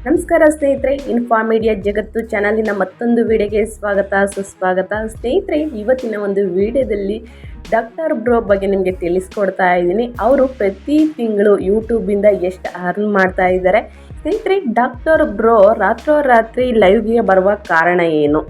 ನಮಸ್ಕಾರ ಸ್ನೇಹಿತರೆ, info media ಜಗತ್ತು ಚಾನಲಿನ ಮತ್ತೊಂದು ವಿಡಿಯೋಗೆ ಸ್ವಾಗತ ಸುಸ್ವಾಗತ. ಸ್ನೇಹಿತರೆ, ಇವತ್ತಿನ ಒಂದು ವಿಡಿಯೋದಲ್ಲಿ ಡಾಕ್ಟರ್ ಬ್ರೋ ಬಗ್ಗೆ ನಿಮಗೆ ತಿಳಿಸ್ಕೊಡ್ತಾ ಇದ್ದೀನಿ. ಅವರು ಪ್ರತಿ ತಿಂಗಳು ಯೂಟ್ಯೂಬಿಂದ ಎಷ್ಟು ಅರ್ನ್ ಮಾಡ್ತಾ ಇದ್ದಾರೆ. ಸ್ನೇಹಿತರೆ, ಡಾಕ್ಟರ್ ಬ್ರೋ ರಾತ್ರೋರಾತ್ರಿ ಲೈವ್ಗೆ ಬರುವ ಕಾರಣ ಏನು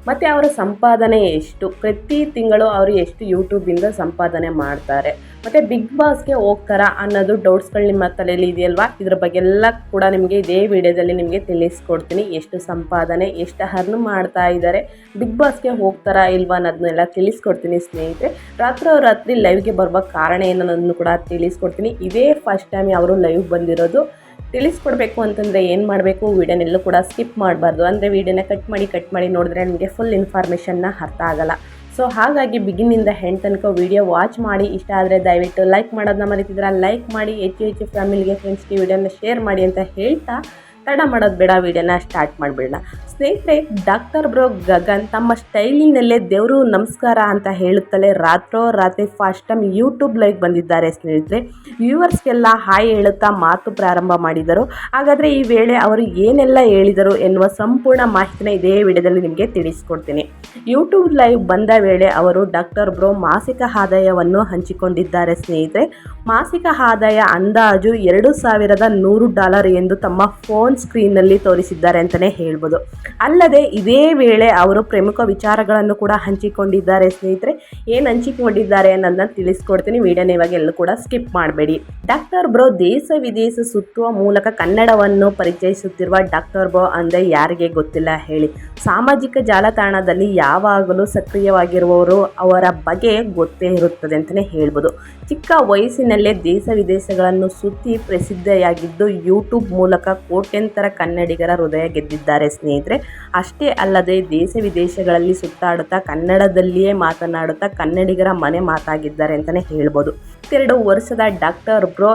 ಮತ್ತು ಅವರ ಸಂಪಾದನೆ ಎಷ್ಟು, ಪ್ರತಿ ತಿಂಗಳು ಅವರು ಎಷ್ಟು ಯೂಟ್ಯೂಬಿಂದ ಸಂಪಾದನೆ ಮಾಡ್ತಾರೆ, ಮತ್ತು ಬಿಗ್ ಬಾಸ್ಗೆ ಹೋಗ್ತಾರಾ ಅನ್ನೋದು ಡೌಟ್ಸ್ಗಳು ನಿಮ್ಮ ತಲೆಯಲ್ಲಿ ಇದೆಯಲ್ವಾ. ಇದ್ರ ಬಗ್ಗೆ ಎಲ್ಲ ಕೂಡ ನಿಮಗೆ ಇದೇ ವಿಡಿಯೋದಲ್ಲಿ ನಿಮಗೆ ತಿಳಿಸ್ಕೊಡ್ತೀನಿ. ಎಷ್ಟು ಸಂಪಾದನೆ, ಎಷ್ಟು ಅರ್ನ್ ಮಾಡ್ತಾ ಇದ್ದಾರೆ, ಬಿಗ್ ಬಾಸ್ಗೆ ಹೋಗ್ತಾರಾ ಇಲ್ವಾ ಅನ್ನೋದನ್ನೆಲ್ಲ ತಿಳಿಸ್ಕೊಡ್ತೀನಿ. ಸ್ನೇಹಿತರೆ, ರಾತ್ರೋರಾತ್ರಿ ಲೈವ್ಗೆ ಬರುವ ಕಾರಣ ಏನನ್ನೋದನ್ನು ಕೂಡ ತಿಳಿಸ್ಕೊಡ್ತೀನಿ. ಇದೇ ಫಸ್ಟ್ ಟೈಮ್ ಅವರು ಲೈವ್ ಬಂದಿರೋದು. ತಿಳಿಸ್ಕೊಡ್ಬೇಕು ಅಂತಂದರೆ ಏನು ಮಾಡಬೇಕು, ವೀಡಿಯೋನೆಲ್ಲೂ ಕೂಡ ಸ್ಕಿಪ್ ಮಾಡಬಾರ್ದು. ಅಂದರೆ ವೀಡಿಯೋನ ಕಟ್ ಮಾಡಿ ನೋಡಿದ್ರೆ ನಿಮಗೆ ಫುಲ್ ಇನ್ಫಾರ್ಮೇಷನ್ನ ಅರ್ಥ ಆಗಲ್ಲ. ಸೊ ಹಾಗಾಗಿ ಬಿಗಿನಿಂದ ಹೆಂಡ್ ತನಕ ವೀಡಿಯೋ ವಾಚ್ ಮಾಡಿ. ಇಷ್ಟ ಆದರೆ ದಯವಿಟ್ಟು ಲೈಕ್ ಮಾಡೋದನ್ನ ಮರಿತಿದ್ರೆ ಲೈಕ್ ಮಾಡಿ, ಹೆಚ್ಚು ಫ್ಯಾಮಿಲಿಗೆ ಫ್ರೆಂಡ್ಸ್ಗೆ ವೀಡಿಯೋನ ಶೇರ್ ಮಾಡಿ ಅಂತ ಹೇಳ್ತಾ ತಡ ಮಾಡೋದು ಬೇಡ, ವೀಡಿಯೋನ ಸ್ಟಾರ್ಟ್ ಮಾಡಿಬಿಡೋಣ. ಸ್ನೇಹಿತರೆ, ಡಾಕ್ಟರ್ ಬ್ರೋ ಗಗನ್ ತಮ್ಮ ಸ್ಟೈಲಿನಲ್ಲೇ ದೇವರು ನಮಸ್ಕಾರ ಅಂತ ಹೇಳುತ್ತಲೇ ರಾತ್ರೋರಾತ್ರಿ ಫಸ್ಟ್ ಟೈಮ್ ಯೂಟ್ಯೂಬ್ ಲೈವ್ ಬಂದಿದ್ದಾರೆ. ಸ್ನೇಹಿತರೆ, ವ್ಯೂವರ್ಸ್ಗೆಲ್ಲ ಹಾಯ್ ಹೇಳುತ್ತಾ ಮಾತು ಪ್ರಾರಂಭ ಮಾಡಿದರು. ಹಾಗಾದರೆ ಈ ವೇಳೆ ಅವರು ಏನೆಲ್ಲ ಹೇಳಿದರು ಎನ್ನುವ ಸಂಪೂರ್ಣ ಮಾಹಿತಿನ ಇದೇ ವಿಡಿಯೋದಲ್ಲಿ ನಿಮಗೆ ತಿಳಿಸ್ಕೊಡ್ತೀನಿ. ಯೂಟ್ಯೂಬ್ ಲೈವ್ ಬಂದ ವೇಳೆ ಅವರು ಡಾಕ್ಟರ್ ಬ್ರೋ ಮಾಸಿಕ ಆದಾಯವನ್ನು ಹಂಚಿಕೊಂಡಿದ್ದಾರೆ. ಸ್ನೇಹಿತರೆ, ಮಾಸಿಕ ಆದಾಯ ಅಂದಾಜು $2100 ಎಂದು ತಮ್ಮ ಫೋನ್ ಸ್ಕ್ರೀನ್ನಲ್ಲಿ ತೋರಿಸಿದ್ದಾರೆ ಅಂತಲೇ ಹೇಳ್ಬೋದು. ಅಲ್ಲದೆ ಇದೇ ವೇಳೆ ಅವರು ಪ್ರಮುಖ ವಿಚಾರಗಳನ್ನು ಕೂಡ ಹಂಚಿಕೊಂಡಿದ್ದಾರೆ. ಸ್ನೇಹಿತರೆ, ಏನು ಹಂಚಿಕೊಂಡಿದ್ದಾರೆ ಅನ್ನೋದನ್ನ ತಿಳಿಸ್ಕೊಡ್ತೀನಿ. ವಿಡಿಯೋನ ಇವಾಗ ಎಲ್ಲೂ ಕೂಡ ಸ್ಕಿಪ್ ಮಾಡಬೇಡಿ. ಡಾಕ್ಟರ್ ಬ್ರೋ ದೇಶ ವಿದೇಶ ಸುತ್ತುವ ಮೂಲಕ ಕನ್ನಡವನ್ನು ಪರಿಚಯಿಸುತ್ತಿರುವ ಡಾಕ್ಟರ್ ಬ್ರೋ ಅಂದರೆ ಯಾರಿಗೆ ಗೊತ್ತಿಲ್ಲ ಹೇಳಿ. ಸಾಮಾಜಿಕ ಜಾಲತಾಣದಲ್ಲಿ ಯಾವಾಗಲೂ ಸಕ್ರಿಯವಾಗಿರುವವರು ಅವರ ಬಗ್ಗೆ ಗೊತ್ತೇ ಇರುತ್ತದೆ ಅಂತಲೇ ಹೇಳ್ಬೋದು. ಚಿಕ್ಕ ವಯಸ್ಸಿನಲ್ಲೇ ದೇಶ ವಿದೇಶಗಳನ್ನು ಸುತ್ತಿ ಪ್ರಸಿದ್ಧಿಯಾಗಿದ್ದು ಯೂಟ್ಯೂಬ್ ಮೂಲಕ ಕೋಟ್ಯಂತರ ಕನ್ನಡಿಗರ ಹೃದಯ ಗೆದ್ದಿದ್ದಾರೆ. ಸ್ನೇಹಿತರೆ, ಅಷ್ಟೇ ಅಲ್ಲದೆ ದೇಶ ವಿದೇಶಗಳಲ್ಲಿ ಸುತ್ತಾಡುತ್ತಾ ಕನ್ನಡದಲ್ಲಿಯೇ ಮಾತನಾಡುತ್ತಾ ಕನ್ನಡಿಗರ ಮನೆ ಮಾತಾಗಿದ್ದಾರೆ ಅಂತಲೇ ಹೇಳ್ಬೋದು. 2 ವರ್ಷದ doctor bro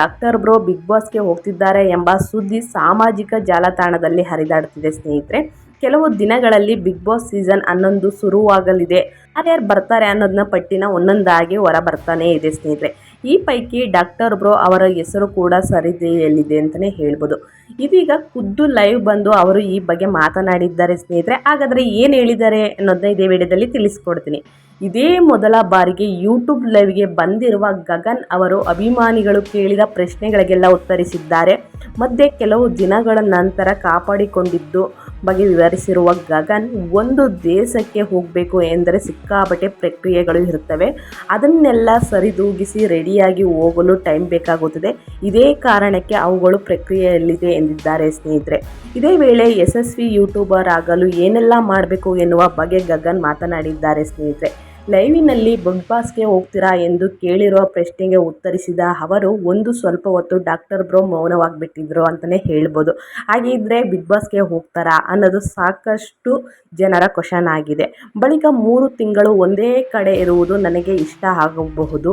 doctor bro big ಬಾಸ್ಗೆ ಹೋಗ್ತಿದ್ದಾರೆ ಎಂಬ ಸುದ್ದಿ ಸಾಮಾಜಿಕ ಜಾಲತಾಣದಲ್ಲಿ ಹರಿದಾಡುತ್ತಿದೆ. ಸ್ನೇಹಿತರೆ, ಕೆಲವು ದಿನಗಳಲ್ಲಿ ಬಿಗ್ ಬಾಸ್ ಸೀಸನ್ 11 ಶುರುವಾಗಲಿದೆ. ಯಾರ್ಯಾರು ಬರ್ತಾರೆ ಅನ್ನೋದನ್ನ ಪಟ್ಟಿನ ಒಂದೊಂದಾಗಿ ಹೊರ ಬರ್ತಾನೆ ಇದೆ. ಸ್ನೇಹಿತರೆ, ಈ ಪೈಕಿ ಡಾಕ್ಟರ್ ಬ್ರೋ ಅವರ ಹೆಸರು ಕೂಡ ಸರಿದೆಯಲ್ಲಿದೆ ಅಂತಲೇ ಹೇಳ್ಬೋದು. ಇದೀಗ ಖುದ್ದು ಲೈವ್ ಬಂದು ಅವರು ಈ ಬಗ್ಗೆ ಮಾತನಾಡಿದ್ದಾರೆ. ಸ್ನೇಹಿತರೆ, ಹಾಗಾದರೆ ಏನು ಹೇಳಿದ್ದಾರೆ ಅನ್ನೋದನ್ನ ಇದೇ ವಿಡಿಯೋದಲ್ಲಿ ತಿಳಿಸ್ಕೊಡ್ತೀನಿ. ಇದೇ ಮೊದಲ ಬಾರಿಗೆ ಯೂಟ್ಯೂಬ್ ಲೈವ್ಗೆ ಬಂದಿರುವ ಗಗನ್ ಅವರು ಅಭಿಮಾನಿಗಳು ಕೇಳಿದ ಪ್ರಶ್ನೆಗಳಿಗೆಲ್ಲ ಉತ್ತರಿಸಿದ್ದಾರೆ. ಮಧ್ಯೆ ಕೆಲವು ದಿನಗಳ ನಂತರ ಕಾಪಾಡಿಕೊಂಡಿದ್ದು ಬಗ್ಗೆ ವಿವರಿಸಿರುವ ಗಗನ್, ಒಂದು ದೇಶಕ್ಕೆ ಹೋಗಬೇಕು ಎಂದರೆ ಸಿಕ್ಕಾಪಟ್ಟೆ ಪ್ರಕ್ರಿಯೆಗಳು ಇರುತ್ತವೆ. ಅದನ್ನೆಲ್ಲ ಸರಿದೂಗಿಸಿ ರೆಡಿಯಾಗಿ ಹೋಗಲು ಟೈಮ್ ಬೇಕಾಗುತ್ತದೆ. ಇದೇ ಕಾರಣಕ್ಕೆ ಅವುಗಳು ಪ್ರಕ್ರಿಯೆಯಲ್ಲಿದೆ ಎಂದಿದ್ದಾರೆ. ಸ್ನೇಹಿತರೆ, ಇದೇ ವೇಳೆ ಯಶಸ್ವಿ ಯೂಟ್ಯೂಬರ್ ಆಗಲು ಏನೆಲ್ಲ ಮಾಡಬೇಕು ಎನ್ನುವ ಬಗ್ಗೆ ಗಗನ್ ಮಾತನಾಡಿದ್ದಾರೆ. ಸ್ನೇಹಿತರೆ, ಲೈವಿನಲ್ಲಿ ಬಿಗ್ ಬಾಸ್ಗೆ ಹೋಗ್ತೀರಾ ಎಂದು ಕೇಳಿರುವ ಪ್ರಶ್ನೆಗೆ ಉತ್ತರಿಸಿದ ಅವರು ಸ್ವಲ್ಪ ಹೊತ್ತು ಡಾಕ್ಟರ್ ಬ್ರೋ ಮೌನವಾಗಿಬಿಟ್ಟಿದ್ರು ಅಂತಲೇ ಹೇಳ್ಬೋದು. ಹಾಗಿದ್ರೆ ಬಿಗ್ ಬಾಸ್ಗೆ ಹೋಗ್ತಾರಾ ಅನ್ನೋದು ಸಾಕಷ್ಟು ಜನರ ಕ್ವಶನ್ ಆಗಿದೆ. ಬಳಿಕ 3 ತಿಂಗಳು ಒಂದೇ ಕಡೆ ಇರುವುದು ನನಗೆ ಇಷ್ಟ ಆಗಬಹುದು.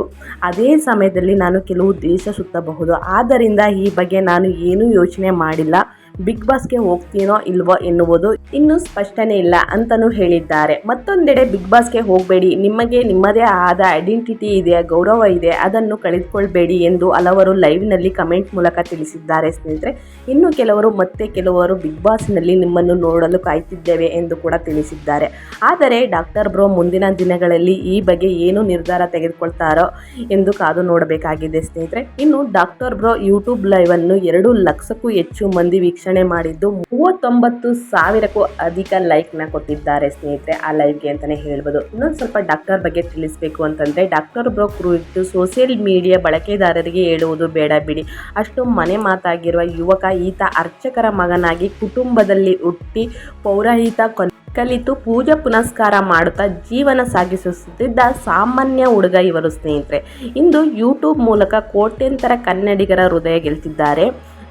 ಅದೇ ಸಮಯದಲ್ಲಿ ನಾನು ಕೆಲವು ದೇಶ ಸುತ್ತಬಹುದು. ಆದ್ದರಿಂದ ಈ ಬಗ್ಗೆ ನಾನು ಏನೂ ಯೋಚನೆ ಮಾಡಿಲ್ಲ. ಬಿಗ್ ಬಾಸ್ಗೆ ಹೋಗ್ತೀನೋ ಇಲ್ವೋ ಎನ್ನುವುದು ಇನ್ನೂ ಸ್ಪಷ್ಟನೆ ಇಲ್ಲ ಅಂತಲೂ ಹೇಳಿದ್ದಾರೆ. ಮತ್ತೊಂದೆಡೆ ಬಿಗ್ ಬಾಸ್ಗೆ ಹೋಗಬೇಡಿ, ನಿಮಗೆ ನಿಮ್ಮದೇ ಆದ ಐಡೆಂಟಿಟಿ ಇದೆ, ಗೌರವ ಇದೆ, ಅದನ್ನು ಕಳೆದುಕೊಳ್ಬೇಡಿ ಎಂದು ಹಲವರು ಲೈವ್ನಲ್ಲಿ ಕಮೆಂಟ್ ಮೂಲಕ ತಿಳಿಸಿದ್ದಾರೆ. ಸ್ನೇಹಿತರೆ, ಇನ್ನು ಕೆಲವರು ಬಿಗ್ ಬಾಸ್ನಲ್ಲಿ ನಿಮ್ಮನ್ನು ನೋಡಲು ಕಾಯ್ತಿದ್ದೇವೆ ಎಂದು ಕೂಡ ತಿಳಿಸಿದ್ದಾರೆ. ಆದರೆ ಡಾಕ್ಟರ್ ಬ್ರೋ ಮುಂದಿನ ದಿನಗಳಲ್ಲಿ ಈ ಬಗ್ಗೆ ಏನು ನಿರ್ಧಾರ ತೆಗೆದುಕೊಳ್ತಾರೋ ಎಂದು ಕಾದು ನೋಡಬೇಕಾಗಿದೆ. ಸ್ನೇಹಿತರೆ, ಇನ್ನು ಡಾಕ್ಟರ್ ಬ್ರೋ ಯೂಟ್ಯೂಬ್ ಲೈವ್ ಅನ್ನು 2 ಲಕ್ಷಕ್ಕೂ ಹೆಚ್ಚು ಮಂದಿ ವೀಕ್ಷಣೆ ಮಾಡಿದ್ದು 39,000ಕ್ಕೂ ಅಧಿಕ ಲೈಕ್ನ ಕೊಟ್ಟಿದ್ದಾರೆ. ಸ್ನೇಹಿತರೆ, ಆ ಲೈವ್ಗೆ ಅಂತಲೇ ಹೇಳ್ಬೋದು. ಇನ್ನೊಂದು ಸ್ವಲ್ಪ ಡಾಕ್ಟರ್ ಬಗ್ಗೆ ತಿಳಿಸಬೇಕು ಅಂತಂದರೆ, ಡಾಕ್ಟರ್ ಬ್ರೋ ಕುರಿತು ಸೋಷಿಯಲ್ ಮೀಡಿಯಾ ಬಳಕೆದಾರರಿಗೆ ಹೇಳುವುದು ಬೇಡ ಬಿಡಿ. ಅಷ್ಟು ಮನೆ ಮಾತಾಗಿರುವ ಯುವಕ ಈತ. ಅರ್ಚಕರ ಮಗನಾಗಿ ಕುಟುಂಬದಲ್ಲಿ ಹುಟ್ಟಿ ಪೌರಾಹಿತ ಕಲಿತು ಪೂಜೆ ಪುನಸ್ಕಾರ ಮಾಡುತ್ತಾ ಜೀವನ ಸಾಗಿಸುತ್ತಿದ್ದ ಸಾಮಾನ್ಯ ಹುಡುಗ ಇವರು. ಸ್ನೇಹಿತರೆ, ಇಂದು ಯೂಟ್ಯೂಬ್ ಮೂಲಕ ಕೋಟ್ಯಂತರ ಕನ್ನಡಿಗರ ಹೃದಯ ಗೆಲ್ತಿದ್ದಾರೆ.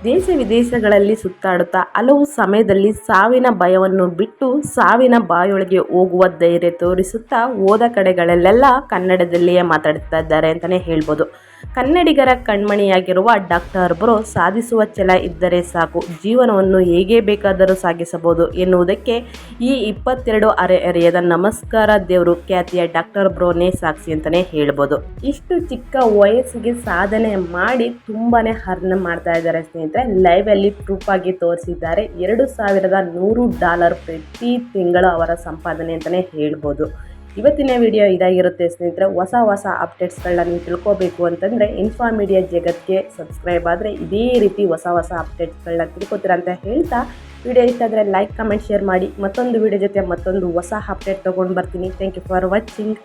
ದೇಶ ವಿದೇಶಗಳಲ್ಲಿ ಸುತ್ತಾಡುತ್ತಾ ಹಲವು ಸಮಯದಲ್ಲಿ ಸಾವಿನ ಭಯವನ್ನು ಬಿಟ್ಟು ಸಾವಿನ ಬಾಯೊಳಗೆ ಹೋಗುವ ಧೈರ್ಯ ತೋರಿಸುತ್ತಾ ಹೋದ ಕಡೆಗಳಲ್ಲೆಲ್ಲ ಕನ್ನಡದಲ್ಲಿಯೇ ಮಾತಾಡ್ತಾ ಇದ್ದಾರೆ ಅಂತಲೇ ಹೇಳ್ಬೋದು. ಕನ್ನಡಿಗರ ಕಣ್ಮಣಿಯಾಗಿರುವ ಡಾಕ್ಟರ್ ಬ್ರೋ ಸಾಧಿಸುವ ಛಲ ಇದ್ದರೆ ಸಾಕು, ಜೀವನವನ್ನು ಹೇಗೆ ಬೇಕಾದರೂ ಸಾಗಿಸಬಹುದು ಎನ್ನುವುದಕ್ಕೆ ಈ 22 ಹರೆಯದ ನಮಸ್ಕಾರ ದೇವರು ಖ್ಯಾತಿಯ ಡಾಕ್ಟರ್ ಬ್ರೋನೇ ಸಾಕ್ಷಿ ಅಂತಲೇ ಹೇಳ್ಬೋದು. ಇಷ್ಟು ಚಿಕ್ಕ ವಯಸ್ಸಿಗೆ ಸಾಧನೆ ಮಾಡಿ ತುಂಬಾ ಅರ್ನ್ ಮಾಡ್ತಾ ಇದ್ದಾರೆ. ಸ್ನೇಹಿತರೆ, ಸ್ನೇಹಿತರೆ ಲೈವಲ್ಲಿ ಪ್ರೂಫ್ ಆಗಿ ತೋರಿಸಿದ್ದಾರೆ. $2,100 ಪ್ರತಿ ತಿಂಗಳು ಅವರ ಸಂಪಾದನೆ ಅಂತಲೇ ಹೇಳ್ಬೋದು. ಇವತ್ತಿನ ವಿಡಿಯೋ ಇದಾಗಿರುತ್ತೆ ಸ್ನೇಹಿತರೆ. ಹೊಸ ಅಪ್ಡೇಟ್ಸ್ಗಳನ್ನ ನೀವು ತಿಳ್ಕೋಬೇಕು ಅಂತಂದರೆ ಇನ್ಫಾ ಮೀಡಿಯಾ ಜಗತ್ಗೆ ಸಬ್ಸ್ಕ್ರೈಬ್ ಆದರೆ ಇದೇ ರೀತಿ ಹೊಸ ಅಪ್ಡೇಟ್ಸ್ಗಳನ್ನ ತಿಳ್ಕೊತೀರ ಅಂತ ಹೇಳ್ತಾ, ವಿಡಿಯೋ ಇಷ್ಟ ಆದರೆ ಲೈಕ್ ಕಮೆಂಟ್ ಶೇರ್ ಮಾಡಿ. ಮತ್ತೊಂದು ವಿಡಿಯೋ ಜೊತೆ ಮತ್ತೊಂದು ಹೊಸ ಅಪ್ಡೇಟ್ ತೊಗೊಂಡು ಬರ್ತೀನಿ. Thank you for watching.